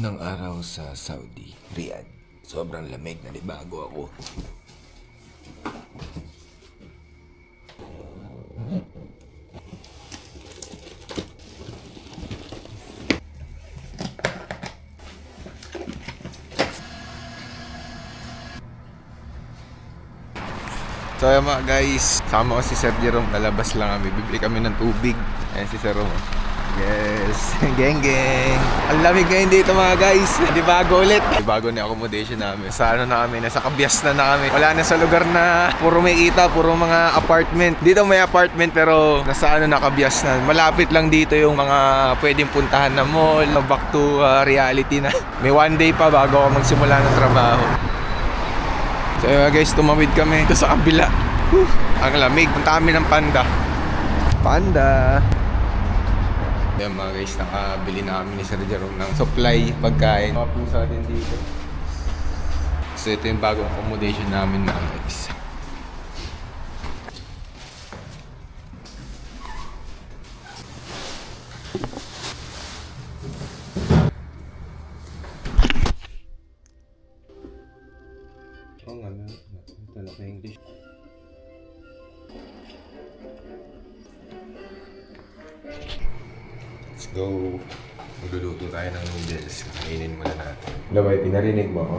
Unang araw sa Saudi, Riyadh. Sobrang lamig, nalibago ako. So ayan mga guys, sama ko si Sir Jerome, lalabas lang kami, bibili kami ng tubig. Ayan si Sir Jerome. Yes, geng geng. Ang lamig ngayon dito mga guys. Di bago ulit. Di bago na accommodation namin. Sa ano na kami, nasa Kabias na kami. Wala na sa lugar na puro may kita, puro mga apartment. Dito may apartment pero nasa ano na Kabias na. Malapit lang dito yung mga pwedeng puntahan na mall. Back to reality na. May one day pa bago ako magsimula ng trabaho. So yun guys, tumawid kami ito sa kabila. Ang lamig. Punta kami ng Panda. Panda. Ayan mga guys, nakabili na kami ni Sir Jerome ng supply, pagkain. Mga pusa din dito. So ito yung bagong accommodation namin mga guys. Oh nga na, talak na English. Let's go. Magluluto tayo ng noodles. Kainin muna natin. Labay, pinarinig mo ako?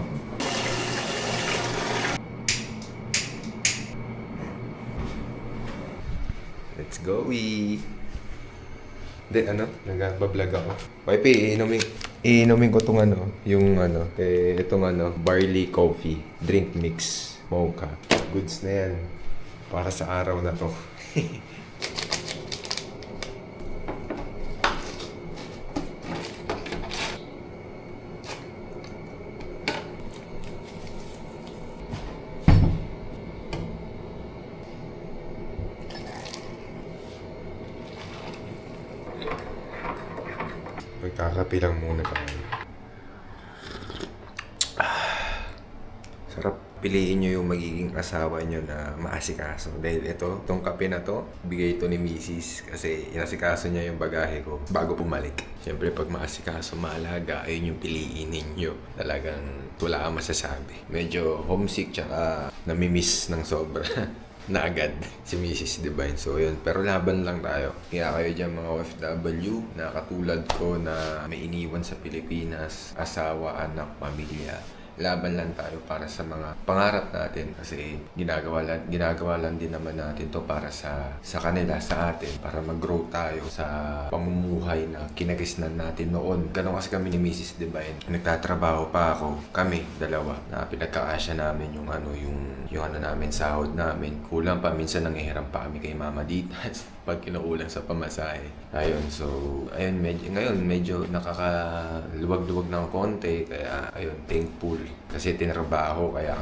Let's go. Hindi, ano? Nagbablog ako. Wifi, iinumin ko itong ano, yung ano, itong ano, barley coffee, drink mix, mocha. Goods na yan. Para sa araw na to. Magkakape lang muna tayo. Sarap. Piliin nyo yung magiging asawa nyo na maasikaso. Dahil itong kape na to, bigay ito ni Mrs. Kasi inasikaso niya yung bagahe ko bago bumalik. Siyempre pag maasikaso, maalaga, ayun yung piliin ninyo. Talagang wala kang masasabi. Medyo homesick tsaka namimiss ng sobra. Na agad si Mrs. Divine. So yun, pero laban lang tayo. Kaya kayo dyan mga OFW na katulad ko na may iniwan sa Pilipinas, asawa, anak, pamilya. Laban lang tayo para sa mga pangarap natin kasi ginagawa lang din naman natin to para sa kanila, sa atin, para mag-grow tayo sa pamumuhay na kinagisnan natin noon. Ganon kasi kami ni Mrs. Divine. Nagtatrabaho pa ako, kami dalawa, na pinagkakasya namin yung ano namin, sahod namin. Kulang pa, minsan nangihiram pa kami kay Mama Ditas pag kinukulang sa pamasahe. Ayun, so ayun, ngayon medyo nakakaluwag-luwag ng konti, kaya ayun, thankful kasi tinrabaho. Kaya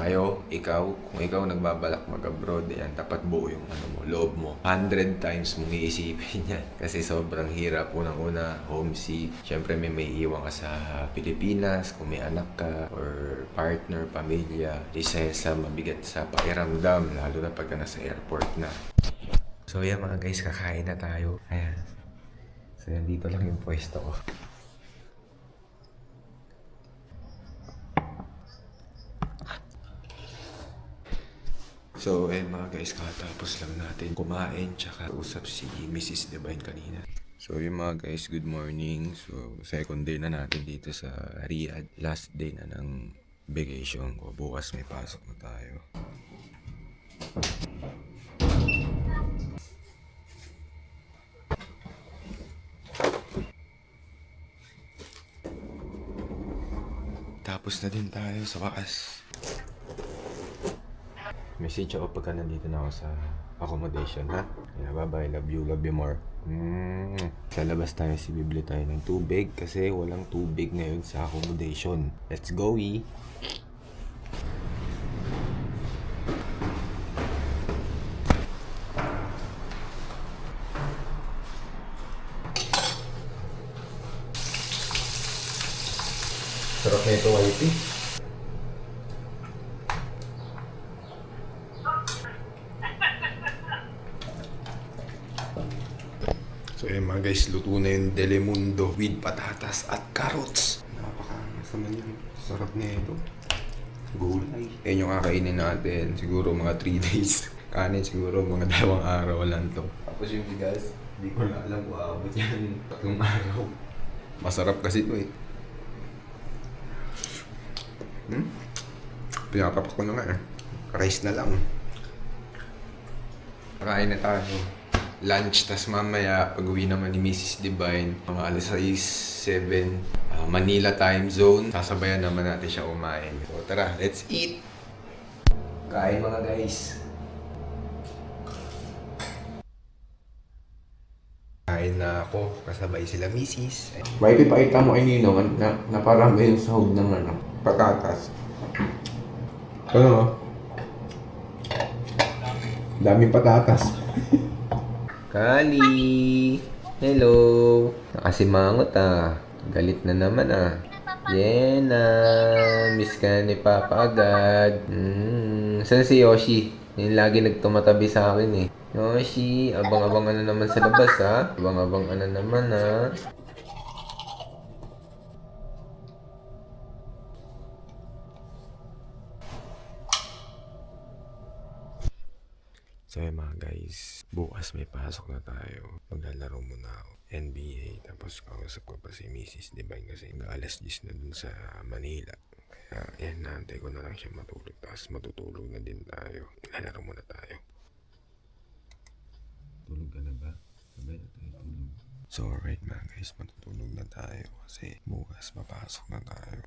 kung ikaw nagbabalak mag-abroad, yan, dapat buo yung ano mo, loob mo. 100 times mong iisipin yan kasi sobrang hirap. Unang-una, homesick. Siyempre may iiwan ka sa Pilipinas kung may anak ka or partner, pamilya. Isa sa mabigat sa pakiramdam, lalo na pagka nasa airport na. So yan mga guys, kakain na tayo. Ayan. So yan, dito lang yung pwesto ko. So ayun mga guys, katapos lang natin kumain tsaka usap si Mrs. Divine kanina. So yung mga guys, good morning. So second day na natin dito sa Riyadh. Last day na ng vacation ko. Bukas may pasok na tayo. Tapos na din tayo sa wakas. Message ako pagka nandito na ako sa accommodation, ha? Yeah, bye-bye. Love you more. Sa labas tayo, bibili tayo ng tubig kasi walang tubig ngayon sa accommodation. Let's go, Sarap na ito, Whitey. So yun mga guys, luto na yung Delimundo with patatas at carrots. naman yun. Sarap na ito. Gulay. Yan yung kakainin natin. Siguro mga 3 days. Kanin siguro mga 2 araw lang to. Tapos yung bigas, hindi ko na alam kung aabot yan 3 araw. Masarap kasi ito eh. Pinakapak ko na nga eh. Rice na lang. Kain na tayo. Lunch, tas mamaya pag-uwi naman ni Mrs. Divine, mga alas 6, 7, Manila time zone. Sasabayan naman natin siya kumain. So tara, let's eat! Kain mga guys. Kain na ako, kasabay sila Mrs. May ipakita mo kay Nino na parang may sahog ng patatas. Ano? Daming patatas. Kali! Hello! Nakasimangot ah. Galit na naman ah. Yena! Miss ka ni Papa agad. Saan si Yoshi? Yung lagi nagtumatabi sa akin eh. Yoshi, abang-abang ano naman sa labas ha? Abang-abang ano naman ha? So mga guys, bukas may pasok na tayo. Maglalaro muna ako. NBA. Tapos kausap ko pa si Mrs. Divine kasi alas 10 na dun sa Manila. Kaya yan, naantay ko na lang siya matulog. Tapos matutulog na din tayo. Lalaro muna tayo. Tulog ka na ba? Sabay na tayo tulog. So alright mga guys, matutulog na tayo. Kasi bukas papasok na tayo.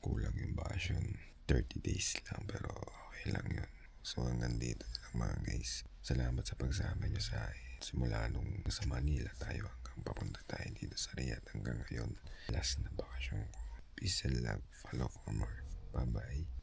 Kulang yung bakasyon. 30 days lang pero okay lang yun. So hanggang dito lang mga guys. Salamat sa pagsama niyo sa akin. Simula nung sa Manila tayo hanggang papunta tayo dito sa Riyadh hanggang ngayon. Last na bakasyon ko. Peace and love. Follow for more. Bye bye.